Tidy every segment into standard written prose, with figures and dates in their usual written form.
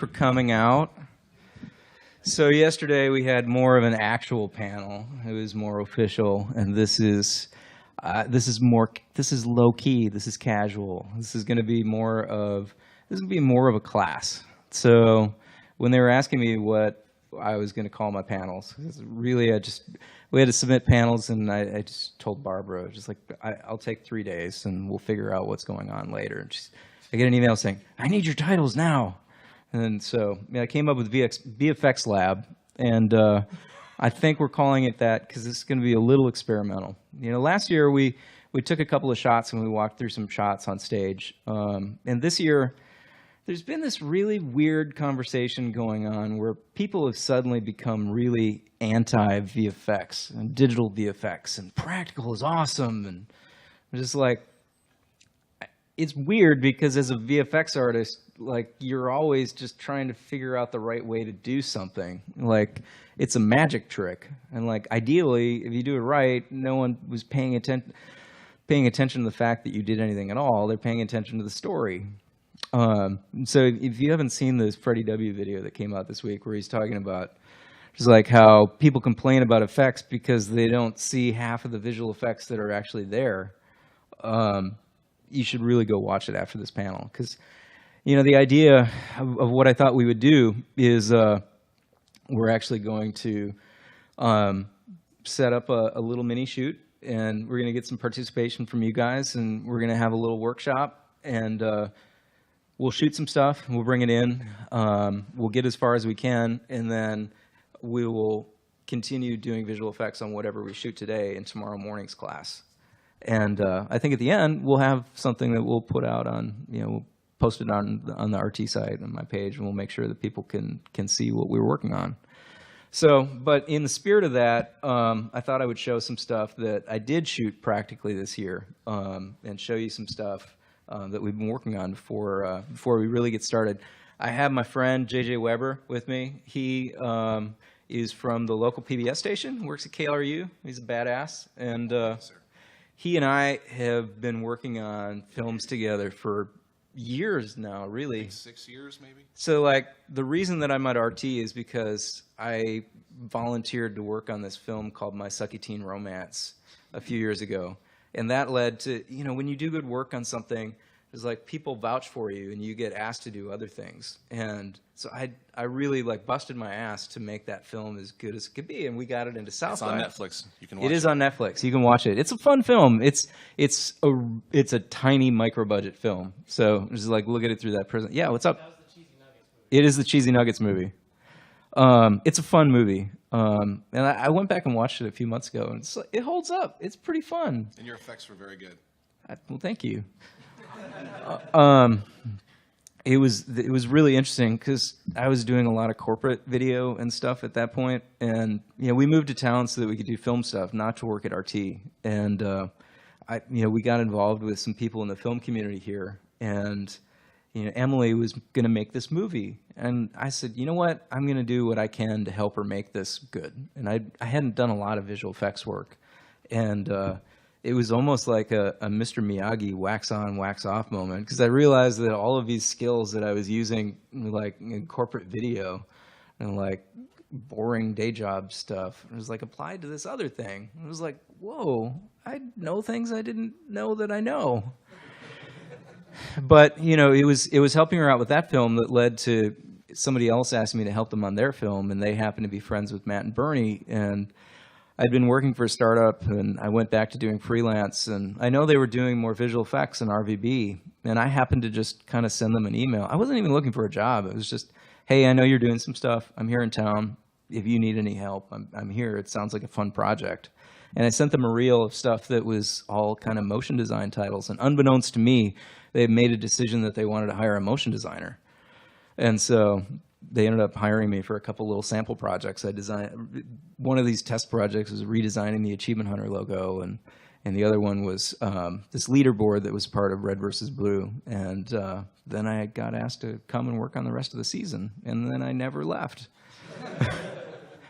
For coming out. So yesterday we had more of an actual panel. It was more official, and this is low key. This is casual. This is going to be more of a class. So when they were asking me what I was going to call my panels, really we had to submit panels, and I just told Barbara, just like, I'll take 3 days and we'll figure out what's going on later. And I get an email saying, I need your titles now. And so I came up with VFX Lab, and I think we're calling it that because this is going to be a little experimental. You know, last year we took a couple of shots and we walked through some shots on stage. And this year, there's been this really weird conversation going on where people have suddenly become really anti-VFX and digital VFX, and practical is awesome. And I'm just like, it's weird because as a VFX artist, like, you're always just trying to figure out the right way to do something. Like, it's a magic trick. And like, ideally, if you do it right, no one was paying attention to the fact that you did anything at all. They're paying attention to the story. So if you haven't seen this Freddie W. video that came out this week where he's talking about just like how people complain about effects because they don't see half of the visual effects that are actually there, you should really go watch it after this panel. Because, you know, the idea of what I thought we would do is we're actually going to set up a little mini shoot, and we're going to get some participation from you guys, and we're going to have a little workshop, and we'll shoot some stuff, and we'll bring it in. We'll get as far as we can, and then we will continue doing visual effects on whatever we shoot today in tomorrow morning's class. And I think at the end, we'll have something that we'll put out on, you know, we'll post it on the RT site on my page, and we'll make sure that people can see what we were working on. So, but in the spirit of that, I thought I would show some stuff that I did shoot practically this year, and show you some stuff that we've been working on before we really get started. I have my friend JJ Weber with me. He is from the local PBS station, works at KLRU. He's a badass, and he and I have been working on films together for years now, really. 6 years, maybe? So, like, the reason that I'm at RT is because I volunteered to work on this film called My Sucky Teen Romance a few years ago. And that led to, you know, when you do good work on something, there's like people vouch for you and you get asked to do other things. And so I really like busted my ass to make that film as good as it could be, and we got it into South by. It's on Netflix. You can watch it. It is on Netflix. You can watch it. It's a fun film. It's a tiny micro budget film. So just like look at it through that prism. Yeah, what's up? That was the Cheesy Nuggets movie. It is the Cheesy Nuggets movie. It's a fun movie. And I went back and watched it a few months ago, and it holds up. It's pretty fun. And your effects were very good. Well, thank you. It was really interesting because I was doing a lot of corporate video and stuff at that point, and you know, we moved to town so that we could do film stuff, not to work at RT. And we got involved with some people in the film community here, and you know, Emily was going to make this movie, and I said, you know what, I'm going to do what I can to help her make this good. And I hadn't done a lot of visual effects work, and it was almost like a Mr. Miyagi wax on, wax off moment, because I realized that all of these skills that I was using, like in corporate video and like boring day job stuff, it was like applied to this other thing. It was like, whoa, I know things I didn't know that I know. But you know, it was helping her out with that film that led to somebody else asking me to help them on their film, and they happened to be friends with Matt and Bernie, and I'd been working for a startup, and I went back to doing freelance, and I know they were doing more visual effects and RVB, and I happened to just kind of send them an email. I wasn't even looking for a job. It was just, hey, I know you're doing some stuff. I'm here in town. If you need any help, I'm here. It sounds like a fun project. And I sent them a reel of stuff that was all kind of motion design titles, and unbeknownst to me, they made a decision that they wanted to hire a motion designer. And so they ended up hiring me for a couple little sample projects. I designed one of these test projects was redesigning the Achievement Hunter logo, and the other one was this leaderboard that was part of Red versus Blue. And then I got asked to come and work on the rest of the season, and then I never left.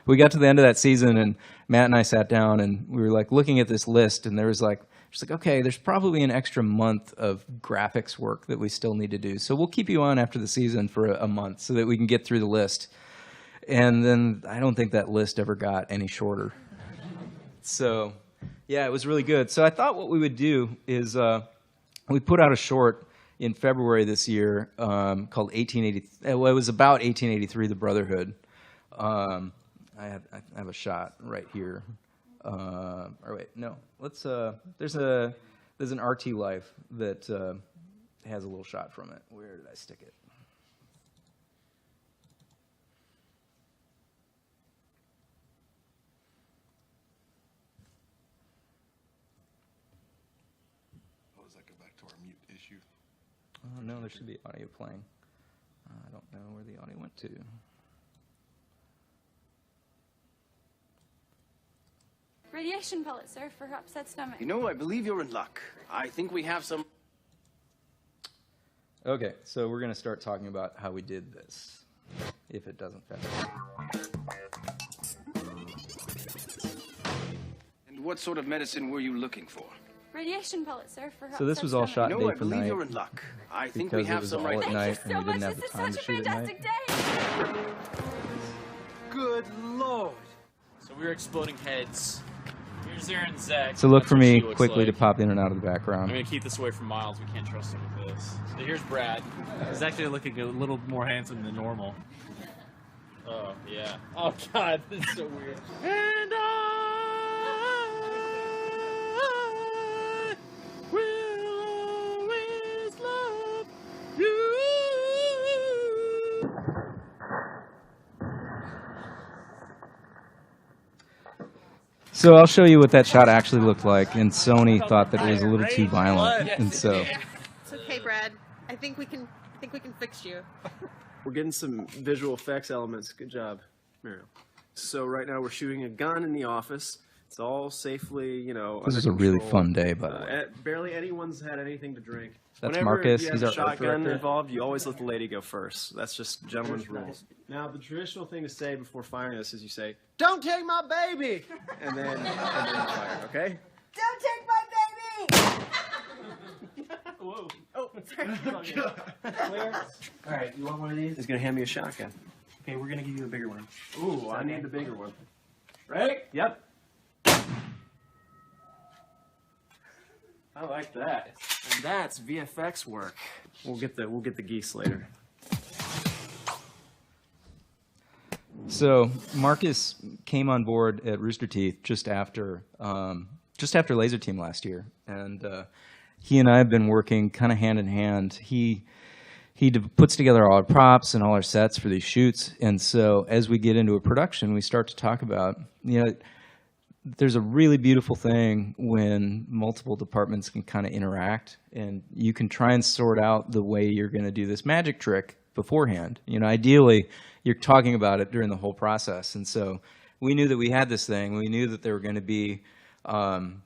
We got to the end of that season, and Matt and I sat down, and we were like looking at this list, and there was like She's like, okay, there's probably an extra month of graphics work that we still need to do. So we'll keep you on after the season for a month so that we can get through the list. And then I don't think that list ever got any shorter. So, yeah, it was really good. So I thought what we would do is we put out a short in February this year called 1883. Well, it was about 1883, the Brotherhood. I have a shot right here. Or wait, no. Let's. There's an RT Life that has a little shot from it. Where did I stick it? Oh, does that go back to our mute issue? Oh no, there should be audio playing. I don't know where the audio went to. Radiation pellet, sir, for upset stomach. You know, I believe you're in luck. I think we have some... Okay, so we're going to start talking about how we did this, if it doesn't fast. And what sort of medicine were you looking for? Radiation pellet, sir, for So this was all shot You know, day I for believe night you're in luck. I think we because it have was some all right at now. night Thank you and so we didn't much. have the This is time to such a shoot at night. fantastic day. Good lord. So we're exploding heads. Here's Aaron and Zach. So look That's for what me she looks quickly to like. pop in and out of the I'm background. gonna keep this away from Miles. We can't trust him with this. So here's Brad. He's actually looking a little more handsome than normal. Oh yeah. Oh god, this is so weird. And I will always love you. So I'll show you what that shot actually looked like, and Sony thought that it was a little too violent, and so It's okay, Brad. I think we can fix you. We're getting some visual effects elements. Good job, Muriel. So right now we're shooting a gun in the office. It's all safely, you know. this under is a really control. fun day, by the way. Barely anyone's had anything to drink. That's Whenever Marcus. you He's have our a art shotgun director. involved, you always let the lady go first. That's just gentleman's rules. Now the traditional thing to say before firing this is you say, "Don't take my baby," and then fire. Okay? Don't take my baby! Whoa! Oh, sorry. All right, you want one of these? He's gonna hand me a shotgun. Okay, we're gonna give you a bigger one. Ooh, I need the bigger one. Ready? Yep. I like that. And that's VFX work. We'll get the geese later. So Marcus came on board at Rooster Teeth just after Laser Team last year, and he and I have been working kind of hand in hand. He puts together all our props and all our sets for these shoots, and so as we get into a production, we start to talk about, you know, there's a really beautiful thing when multiple departments can kind of interact, and you can try and sort out the way you're going to do this magic trick beforehand. You know, ideally, you're talking about it during the whole process. And so we knew that we had this thing. We knew that there were going to be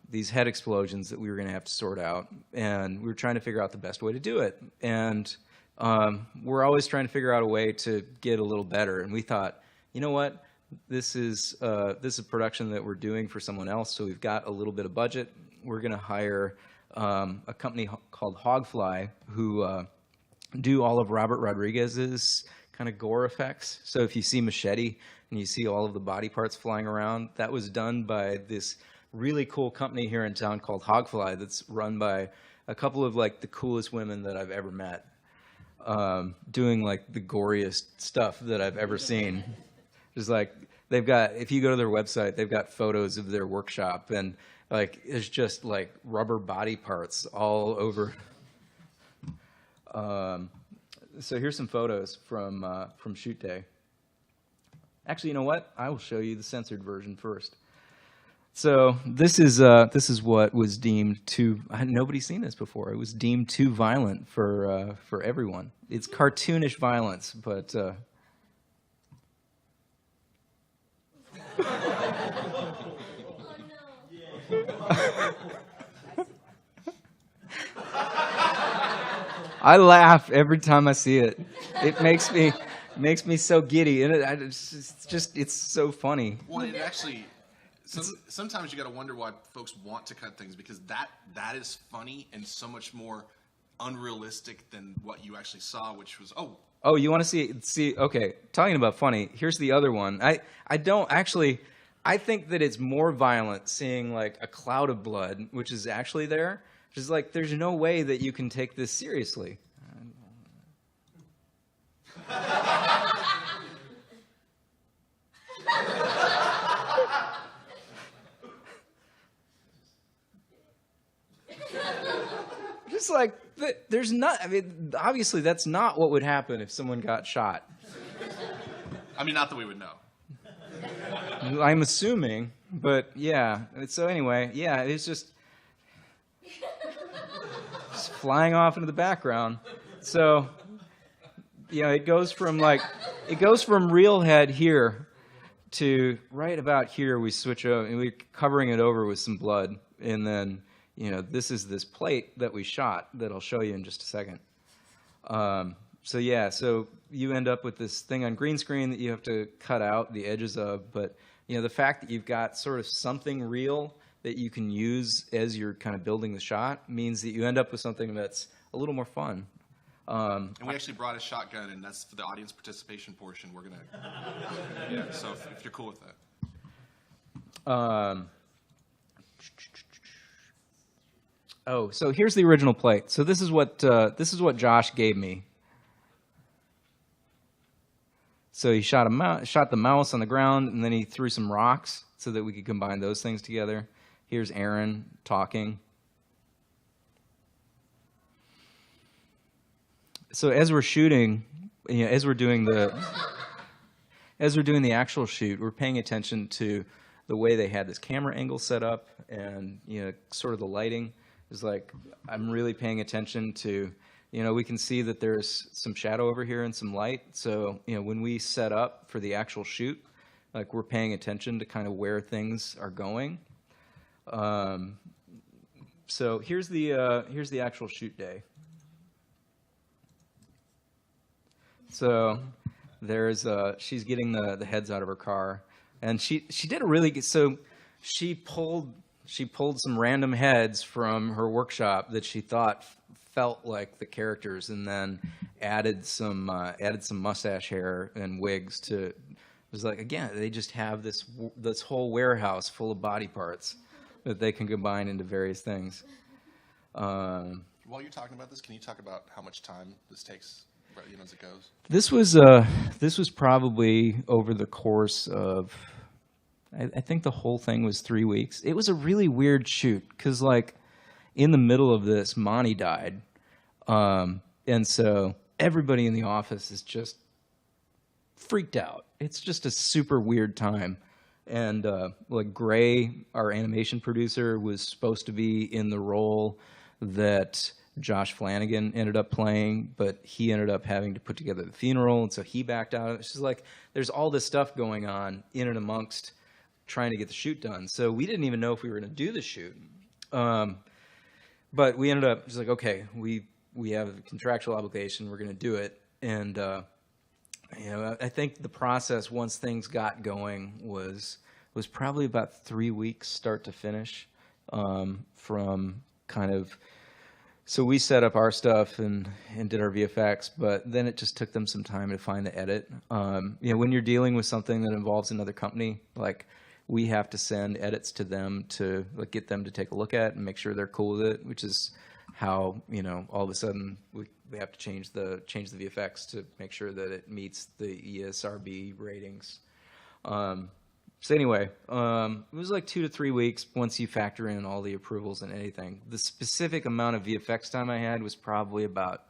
these head explosions that we were going to have to sort out, and we were trying to figure out the best way to do it. And we're always trying to figure out a way to get a little better. And we thought, you know what? This is a production that we're doing for someone else, so we've got a little bit of budget. We're going to hire a company called Hogfly, who do all of Robert Rodriguez's kind of gore effects. So if you see Machete and you see all of the body parts flying around, that was done by this really cool company here in town called Hogfly that's run by a couple of like the coolest women that I've ever met, doing like the goriest stuff that I've ever seen. Just like they've got, if you go to their website, they've got photos of their workshop, and like it's just like rubber body parts all over. So here's some photos from shoot day. Actually, you know what? I will show you the censored version first. So this is what was deemed too. Nobody's seen this before. It was deemed too violent for everyone. It's cartoonish violence, but. I laugh every time I see it. It makes me so giddy, and it's so funny. Well, it actually, Sometimes you got to wonder why folks want to cut things, because that is funny and so much more unrealistic than what you actually saw, which was Oh, you want to see? Okay, talking about funny. Here's the other one. I don't actually. I think that it's more violent seeing like a cloud of blood, which is actually there. Just like there's no way that you can take this seriously. Just like there's not. I mean, obviously that's not what would happen if someone got shot. I mean, not that we would know. I'm assuming, but yeah. So anyway, yeah, it's just flying off into the background. So, it goes from real head here to right about here. We switch over and we're covering it over with some blood, and then this is this plate that we shot that I'll show you in just a second. So yeah, so you end up with this thing on green screen that you have to cut out the edges of, but the fact that you've got sort of something real that you can use as you're kind of building the shot means that you end up with something that's a little more fun. And we actually brought a shotgun, and that's for the audience participation portion. We're gonna, yeah. So if you're cool with that. Oh, so here's the original plate. So this is what Josh gave me. So he shot the mouse on the ground, and then he threw some rocks so that we could combine those things together. Here's Aaron talking. So as we're shooting, as we're doing the actual shoot, we're paying attention to the way they had this camera angle set up, and sort of the lighting is like I'm really paying attention to. We can see that there's some shadow over here and some light. So, when we set up for the actual shoot, like we're paying attention to kind of where things are going. So here's the actual shoot day. So there's she's getting the heads out of her car, and she did a really good. So she pulled some random heads from her workshop that she thought felt like the characters, and then added some mustache hair and wigs to. It was like, again, they just have this whole warehouse full of body parts that they can combine into various things. While you're talking about this, can you talk about how much time this takes, as it goes? This was probably over the course of, I think the whole thing was 3 weeks. It was a really weird shoot because in the middle of this, Monty died. And so everybody in the office is just freaked out. It's just a super weird time. And Gray, our animation producer, was supposed to be in the role that Josh Flanagan ended up playing, but he ended up having to put together the funeral, and so he backed out. It's just like there's all this stuff going on in and amongst trying to get the shoot done. So we didn't even know if we were going to do the shoot. But we ended up just like, okay, we have a contractual obligation. We're going to do it. And, I think the process once things got going was probably about 3 weeks start to finish from kind of. So we set up our stuff and did our VFX, but then it just took them some time to find the edit. When you're dealing with something that involves another company, we have to send edits to them to get them to take a look at and make sure they're cool with it, which is how all of a sudden we have to change the VFX to make sure that it meets the ESRB ratings. So anyway, it was 2 to 3 weeks once you factor in all the approvals and anything. The specific amount of VFX time I had was probably about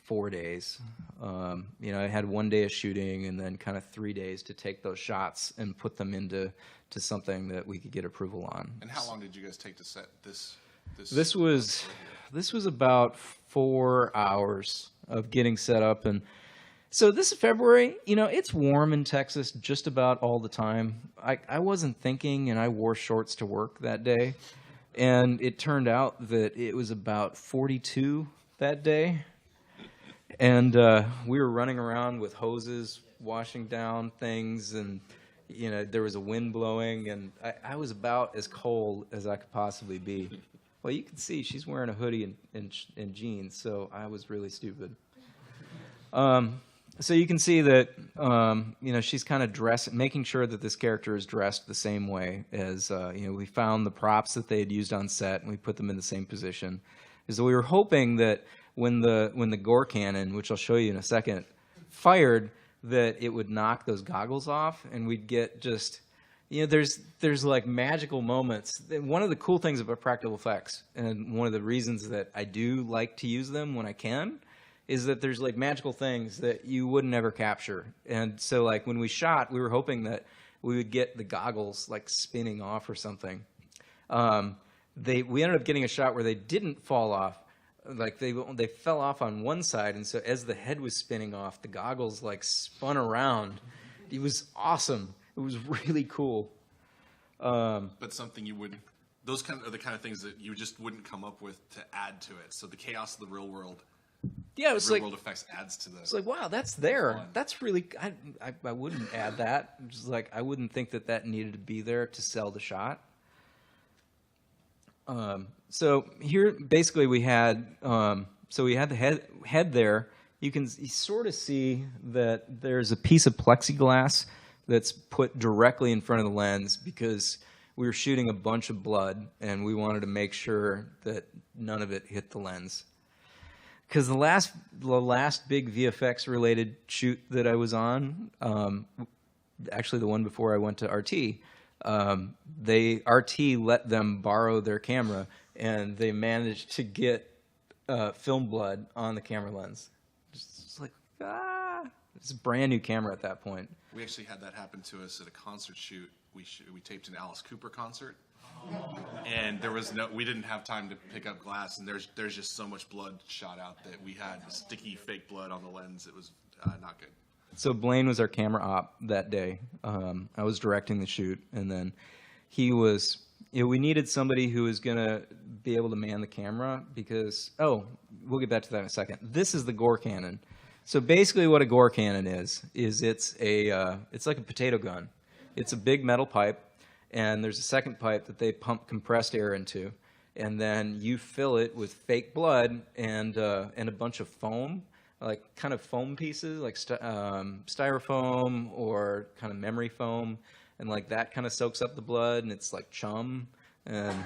4 days. I had 1 day of shooting and then kind of 3 days to take those shots and put them into something that we could get approval on. And how long did you guys take to set this? This was about 4 hours of getting set up. And so this is February. It's warm in Texas just about all the time. I wasn't thinking, and I wore shorts to work that day. And it turned out that it was about 42 that day. And we were running around with hoses, washing down things, and you know, there was a wind blowing, and I was about as cold as I could possibly be. Well, you can see she's wearing a hoodie and jeans, so I was really stupid. So you can see that, you know, she's kind of making sure that this character is dressed the same way as, you know, we found the props that they had used on set, and we put them in the same position. So we were hoping that when the gore cannon, which I'll show you in a second, fired, that it would knock those goggles off, and we'd get just, you know, there's like magical moments. One of the cool things about practical effects, and one of the reasons that I do like to use them when I can, is that there's like magical things that you wouldn't ever capture. And so like when we shot, we were hoping that we would get the goggles like spinning off or something. We ended up getting a shot where they didn't fall off. Like they fell off on one side, and so as the head was spinning off, the goggles like spun around. It was awesome. It was really cool. But something you wouldn't, those are the kind of things that you just wouldn't come up with to add to it. So the chaos of the real world. Yeah, it was real world effects adds to the. It's like, wow, that's there. That's really. I wouldn't add that. Just like I wouldn't think that needed to be there to sell the shot. So here, basically, we had the head there. You sort of see that there's a piece of plexiglass that's put directly in front of the lens because we were shooting a bunch of blood, and we wanted to make sure that none of it hit the lens. Because the last big VFX related shoot that I was on, actually the one before I went to RT, RT let them borrow their camera, and they managed to get film blood on the camera lens. It's like, it's a brand new camera at that point. We actually had that happen to us at a concert shoot. We taped an Alice Cooper concert. And we didn't have time to pick up glass, and there's just so much blood shot out that we had sticky fake blood on the lens. It was not good. So Blaine was our camera op that day. I was directing the shoot, and then he was. You know, we needed somebody who was gonna be able to man the camera because we'll get back to that in a second. This is the gore cannon. So basically, what a gore cannon is it's like a potato gun. It's a big metal pipe. And there's a second pipe that they pump compressed air into, and then you fill it with fake blood and a bunch of foam, like kind of foam pieces, like styrofoam or kind of memory foam, and like that kind of soaks up the blood, and it's like chum, and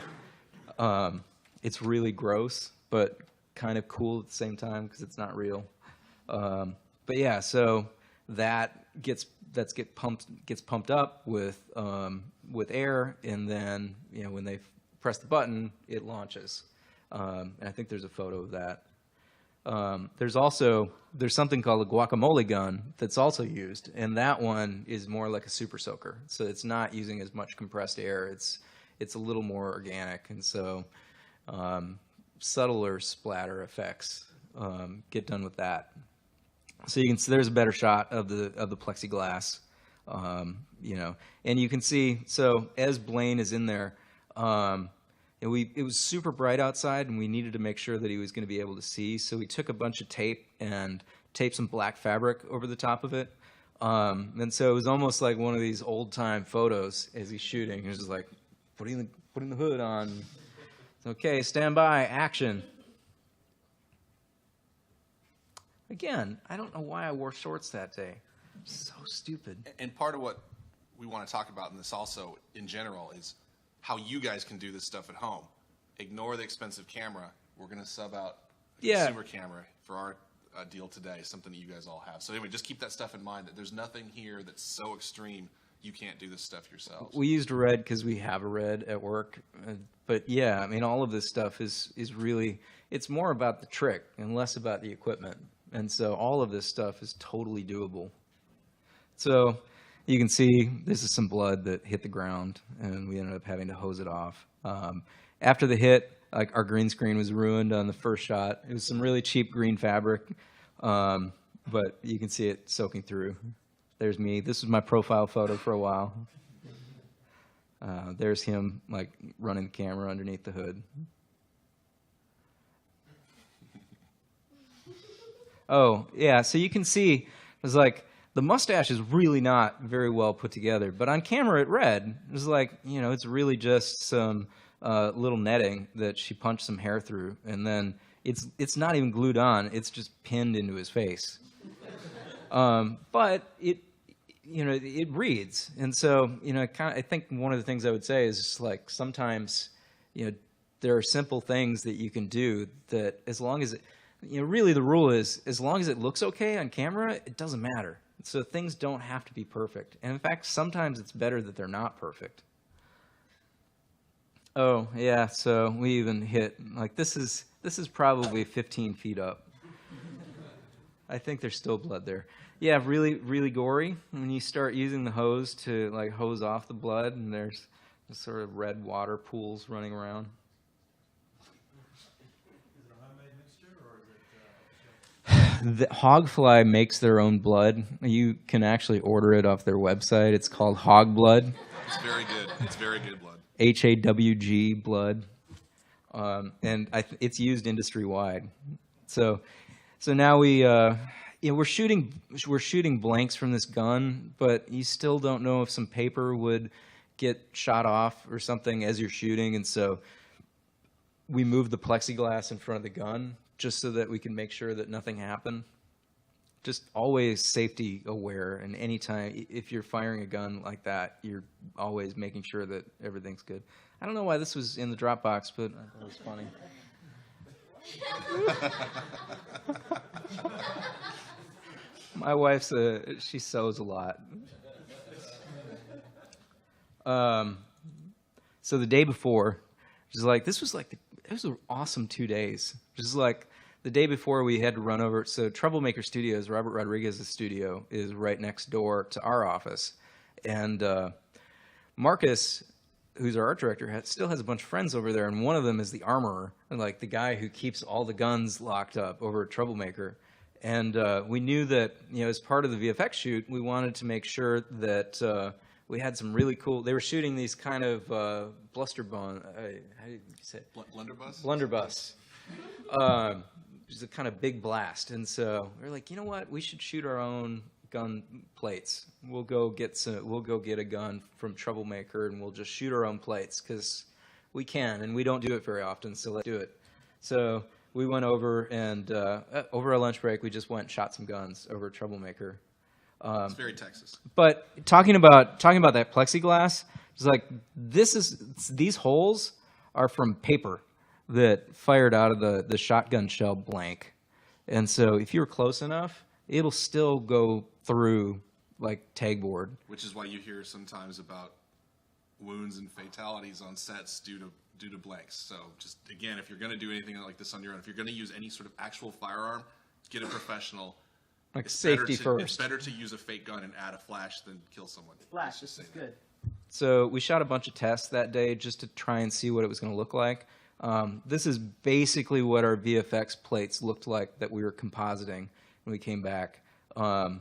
it's really gross, but kind of cool at the same time because it's not real. But yeah, so that gets pumped up with air, and then when they press the button, it launches. And I think there's a photo of that. There's something called a guacamole gun that's also used, and that one is more like a super soaker. So it's not using as much compressed air. It's a little more organic, and so subtler splatter effects get done with that. So you can see there's a better shot of the plexiglass, and you can see. So as Blaine is in there, it was super bright outside, and we needed to make sure that he was going to be able to see. So we took a bunch of tape and taped some black fabric over the top of it, and so it was almost like one of these old time photos as he's shooting. He was just like putting the hood on. Okay, stand by, action. Again, I don't know why I wore shorts that day. So stupid. And part of what we want to talk about in this also, in general, is how you guys can do this stuff at home. Ignore the expensive camera. We're going to sub out a consumer camera for our deal today, something that you guys all have. So anyway, just keep that stuff in mind, that there's nothing here that's so extreme you can't do this stuff yourselves. We used a Red because we have a Red at work. But yeah, I mean, all of this stuff is really, it's more about the trick and less about the equipment. And so all of this stuff is totally doable. So you can see this is some blood that hit the ground, and we ended up having to hose it off. After the hit, like, our green screen was ruined on the first shot. It was some really cheap green fabric, but you can see it soaking through. There's me. This was my profile photo for a while. There's him, like, running the camera underneath the hood. Oh, yeah, so you can see, it's like The mustache is really not very well put together, but on camera it read. It was like, you know, it's really just some little netting that she punched some hair through, and then it's not even glued on. It's just pinned into his face. But it, you know, it reads, and so, you know, I think one of the things I would say is just like sometimes, you know, there are simple things that you can do that as long as it, you know, really the rule is as long as it looks okay on camera, it doesn't matter. So things don't have to be perfect. And in fact, sometimes it's better that they're not perfect. Oh, yeah, so we even hit, like this is probably 15 feet up. I think there's still blood there. Yeah, really, really gory. When you start using the hose to like hose off the blood, and there's just sort of red water pools running around. The Hogfly makes their own blood. You can actually order it off their website. It's called Hog Blood. It's very good. It's very good blood. HAWG blood, and it's used industry wide. So now you know, we're shooting blanks from this gun, but you still don't know if some paper would get shot off or something as you're shooting, and so we moved the plexiglass in front of the gun just so that we can make sure that nothing happened. Just always safety aware, and anytime if you're firing a gun like that, you're always making sure that everything's good. I don't know why this was in the Dropbox, but I thought it was funny. My wife's she sews a lot. So the day before, she's like, it was an awesome 2 days. Just like the day before we had to run over. So Troublemaker Studios, Robert Rodriguez's studio, is right next door to our office. And Marcus, who's our art director, still has a bunch of friends over there. And one of them is the armorer, and like the guy who keeps all the guns locked up over at Troublemaker. And we knew that, you know, as part of the VFX shoot, we wanted to make sure that we had some really cool. They were shooting these kind of blusterbone. How do you say it? Blunderbuss? Blunderbuss. It's a kind of big blast, and so we were like, you know what? We should shoot our own gun plates. We'll go get a gun from Troublemaker, and we'll just shoot our own plates because we can, and we don't do it very often. So let's do it. So we went over, and over our lunch break, we just went and shot some guns over at Troublemaker. It's very Texas. But talking about that plexiglass, it's like these holes are from paper that fired out of the shotgun shell blank. And so if you're close enough, it'll still go through like tagboard. Which is why you hear sometimes about wounds and fatalities on sets due to blanks. So just, again, if you're going to do anything like this on your own, if you're going to use any sort of actual firearm, get a professional. Like safety first. It's better to use a fake gun and add a flash than kill someone. Flash, this is good. So we shot a bunch of tests that day just to try and see what it was going to look like. This is basically what our VFX plates looked like that we were compositing when we came back, but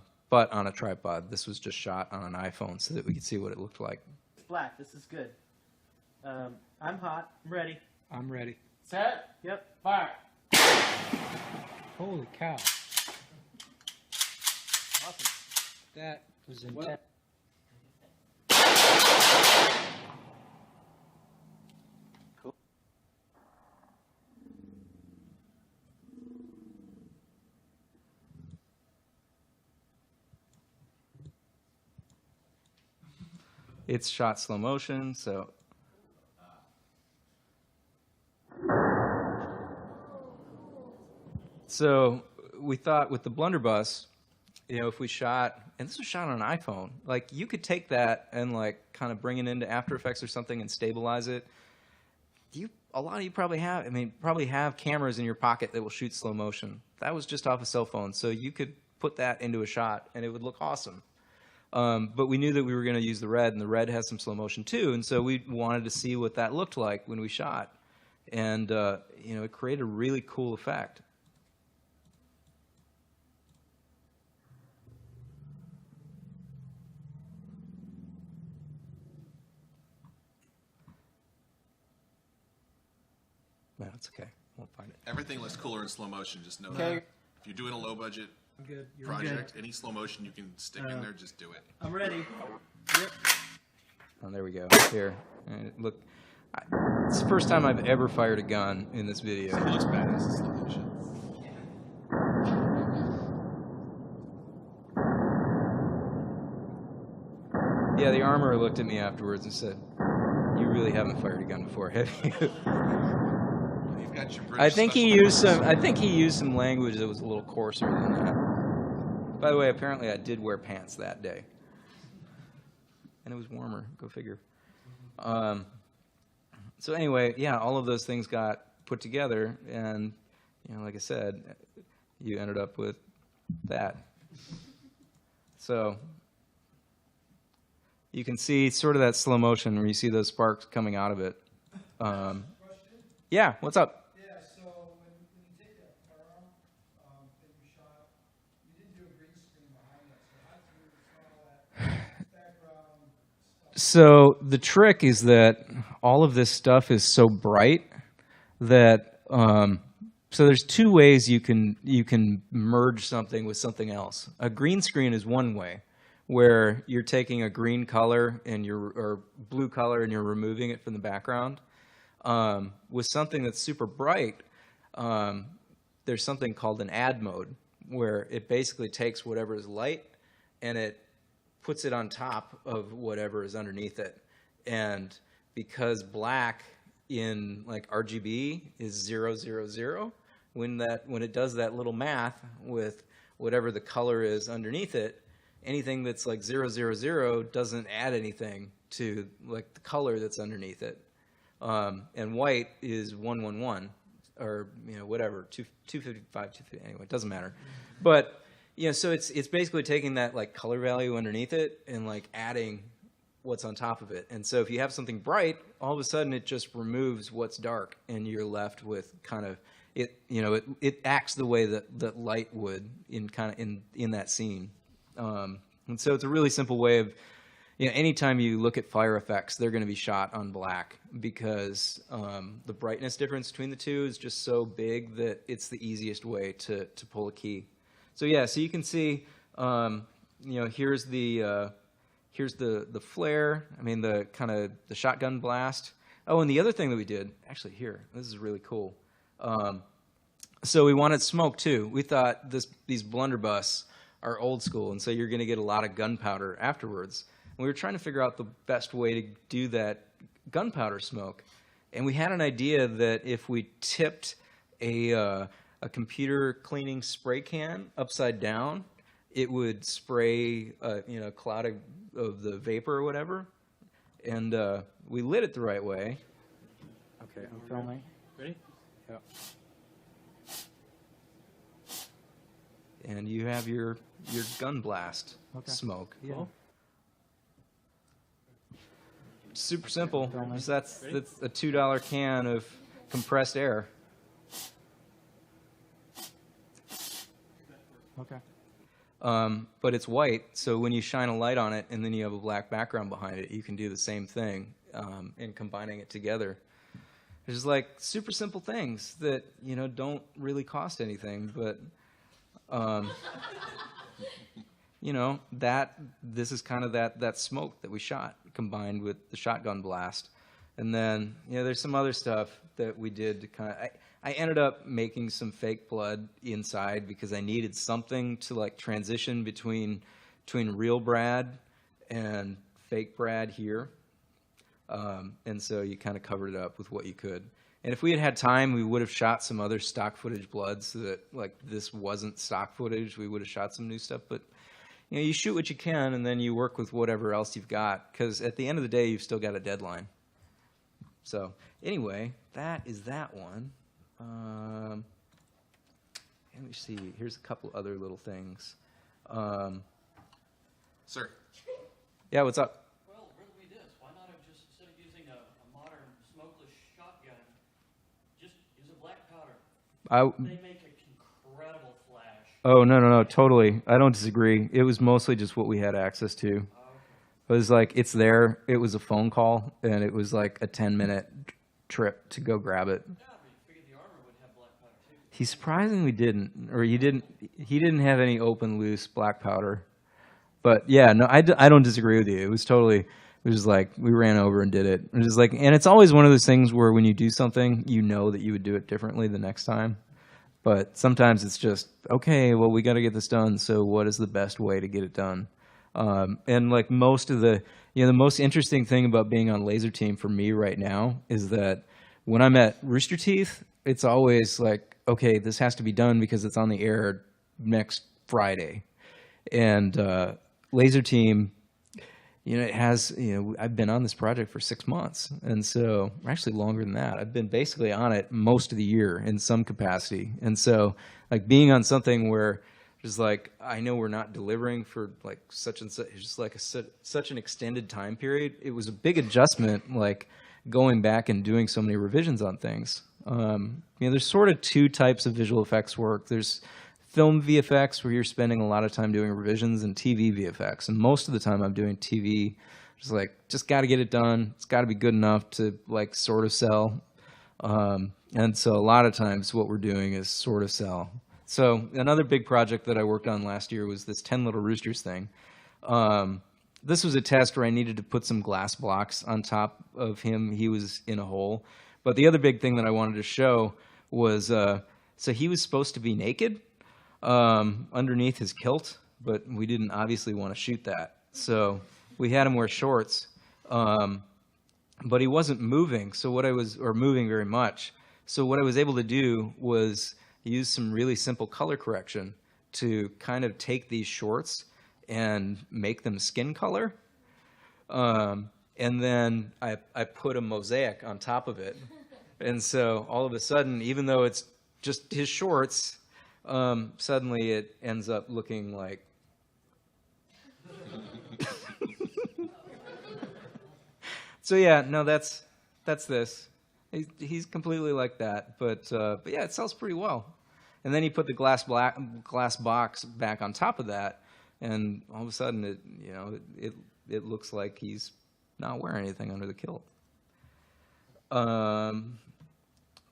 on a tripod. This was just shot on an iPhone so that we could see what it looked like. It's black. This is good. I'm hot. I'm ready. I'm ready. Set. Yep. Fire. Holy cow. Awesome. That was intense. Cool. It's shot slow motion, so. So we thought with the blunderbuss, you know, if we shot, and this was shot on an iPhone, like you could take that and like kind of bring it into After Effects or something and stabilize it. A lot of you probably have cameras in your pocket that will shoot slow motion. That was just off a cell phone, so you could put that into a shot and it would look awesome. But we knew that we were going to use the red, and the red has some slow motion too, and so we wanted to see what that looked like when we shot. And you know, it created a really cool effect. No, it's okay. Won't find it. Everything looks cooler in slow motion. Just know Okay. that. If you're doing a low budget Good. You're project. good. Any slow motion you can stick in there, just do it. I'm ready. Yep. Oh, there we go. Here. Look. It's the first time I've ever fired a gun in this video. It looks badass in slow motion. Yeah, the armorer looked at me afterwards and said, "You really haven't fired a gun before, have you?" You've got your British I think he special used some. forces. I think he used some language that was a little coarser than that. By the way, apparently I did wear pants that day, and it was warmer. Go figure. So anyway, yeah, all of those things got put together, and like I said, you ended up with that. So you can see sort of that slow motion where you see those sparks coming out of it. Yeah, what's up? Yeah, so when you take that firearm that you shot, you didn't do a green screen behind it. So how do you install that background stuff? So the trick is that all of this stuff is so bright that so there's two ways you can merge something with something else. A green screen is one way, where you're taking a green color or blue color and you're removing it from the background. With something that's super bright, there's something called an add mode, where it basically takes whatever is light and it puts it on top of whatever is underneath it. And because black in like RGB is 0, 0, 0, when it does that little math with whatever the color is underneath it, anything that's like 0, 0, 0 doesn't add anything to like the color that's underneath it. And white is 1, 1, 1, or whatever, 255, 250. Anyway, it doesn't matter. But so it's basically taking that like color value underneath it and like adding what's on top of it. And so if you have something bright, all of a sudden it just removes what's dark, and you're left with kind of it acts the way that light would in that scene. And so it's a really simple way of, anytime you look at fire effects, they're going to be shot on black because the brightness difference between the two is just so big that it's the easiest way to pull a key. So yeah, so you can see, here's the flare. I mean, the kind of the shotgun blast. Oh, and the other thing that we did, actually here, this is really cool. So we wanted smoke too. We thought these blunderbuss are old school, and so you're going to get a lot of gunpowder afterwards. And we were trying to figure out the best way to do that gunpowder smoke. And we had an idea that if we tipped a computer cleaning spray can upside down, it would spray a cloud of the vapor or whatever. And we lit it the right way. Okay, I'm filming. Ready? Yeah. And you have your gun blast smoke. Yeah. Super simple. That's a $2 can of compressed air. Okay. But it's white, so when you shine a light on it and then you have a black background behind it, you can do the same thing in combining it together. It's just like super simple things that don't really cost anything, but this is kind of that smoke that we shot combined with the shotgun blast. And then there's some other stuff that we did to kind of I ended up making some fake blood inside because I needed something to like transition between real Brad and fake Brad here. And so you kind of covered it up with what you could. And if we had had time, we would have shot some other stock footage blood so that like this wasn't stock footage. We would have shot some new stuff. But you shoot what you can, and then you work with whatever else you've got, because at the end of the day, you've still got a deadline. So anyway, that is that one. Let me see. Here's a couple other little things. Sir. Yeah, what's up? Well, riddle me this. Why not have just, instead of using a modern smokeless shotgun, just use a black powder? They make an incredible flash. Oh, no, totally. I don't disagree. It was mostly just what we had access to. Okay. It was like, it's there. It was a phone call, and it was like a 10-minute trip to go grab it. Yeah, I mean, figured the armor would have black powder too. He surprisingly didn't, or he didn't have any open loose black powder. But yeah, no, I don't disagree with you. It was just like we ran over and did it. It was just like, and it's always one of those things where when you do something, you know that you would do it differently the next time. But sometimes it's just, okay, well, we got to get this done. So what is the best way to get it done? And like most of the most interesting thing about being on Laser Team for me right now is that when I'm at Rooster Teeth, it's always like, okay, this has to be done because it's on the air next Friday. And Laser Team, it has, I've been on this project for 6 months. And so, actually longer than that. I've been basically on it most of the year in some capacity. And so, like being on something where just like, I know we're not delivering for like such and such, just like such an extended time period, it was a big adjustment, like going back and doing so many revisions on things. There's sort of two types of visual effects work. There's film VFX, where you're spending a lot of time doing revisions, and TV VFX. And most of the time I'm doing TV, just got to get it done. It's got to be good enough to like sort of sell. And so a lot of times what we're doing is sort of sell. So another big project that I worked on last year was this 10 Little Roosters thing. This was a test where I needed to put some glass blocks on top of him. He was in a hole. But the other big thing that I wanted to show was, so he was supposed to be naked underneath his kilt, but we didn't obviously want to shoot that. So we had him wear shorts, but he wasn't moving, or moving very much. So what I was able to do was use some really simple color correction to kind of take these shorts and make them skin color. And then I put a mosaic on top of it. And so all of a sudden, even though it's just his shorts, suddenly it ends up looking like so yeah, no, that's this. He's completely like that, but yeah, it sells pretty well. And then he put the glass box back on top of that, and all of a sudden it looks like he's not wearing anything under the kilt.